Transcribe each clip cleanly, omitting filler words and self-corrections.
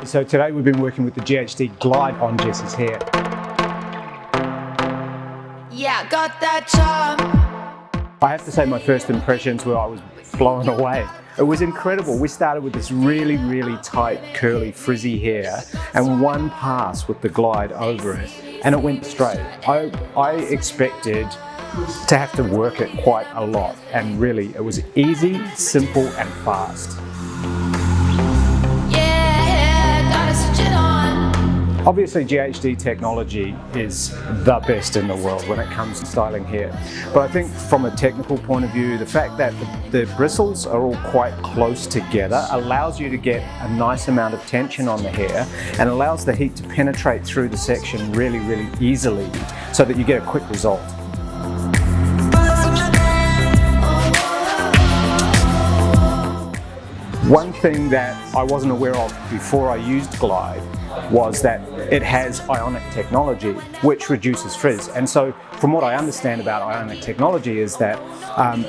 So today we've been working with the GHD Glide on Jessie's hair. Yeah, got that charm. I have to say my first impressions were I was blown away. It was incredible. We started with this really, really tight, curly, frizzy hair and one pass with the Glide over it and it went straight. I expected to have to work it quite a lot and really it was easy, simple and fast. Obviously GHD technology is the best in the world when it comes to styling hair. But I think from a technical point of view, the fact that the bristles are all quite close together allows you to get a nice amount of tension on the hair and allows the heat to penetrate through the section really, really easily so that you get a quick result. One thing that I wasn't aware of before I used Glide was that it has ionic technology which reduces frizz, and so from what I understand about ionic technology is that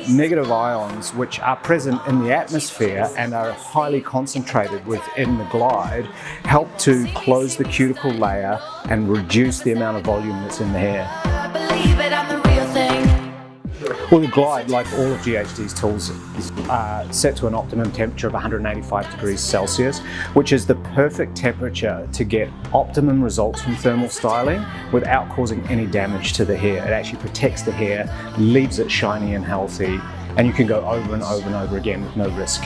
negative ions which are present in the atmosphere and are highly concentrated within the Glide help to close the cuticle layer and reduce the amount of volume that's in the hair. Well, the Glide, like all of GHD's tools, is set to an optimum temperature of 185 degrees Celsius, which is the perfect temperature to get optimum results from thermal styling without causing any damage to the hair. It actually protects the hair, leaves it shiny and healthy, and you can go over and over and over again with no risk.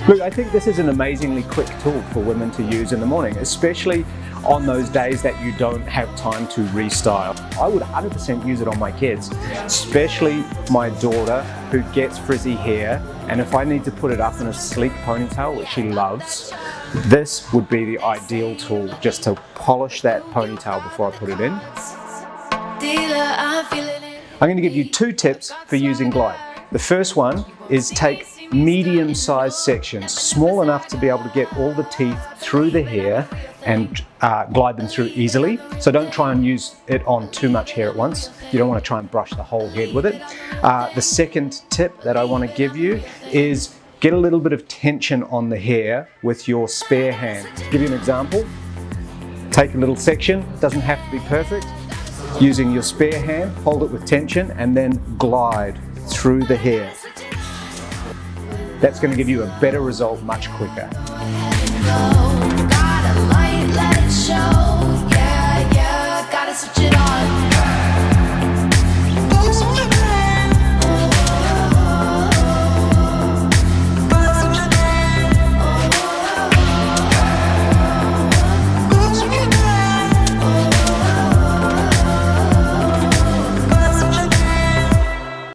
Look, I think this is an amazingly quick tool for women to use in the morning, especially on those days that you don't have time to restyle. I would 100% use it on my kids, especially my daughter who gets frizzy hair, and if I need to put it up in a sleek ponytail, which she loves, this would be the ideal tool just to polish that ponytail before I put it in. I'm going to give you 2 tips for using Glide. The first one is take medium-sized sections, small enough to be able to get all the teeth through the hair and glide them through easily. So don't try and use it on too much hair at once. You don't want to try and brush the whole head with it. The second tip that I want to give you is get a little bit of tension on the hair with your spare hand. To give you an example, take a little section, doesn't have to be perfect. Using your spare hand, hold it with tension and then glide through the hair. That's going to give you a better result much quicker. Gotta light, let it show. Yeah, gotta switch it on.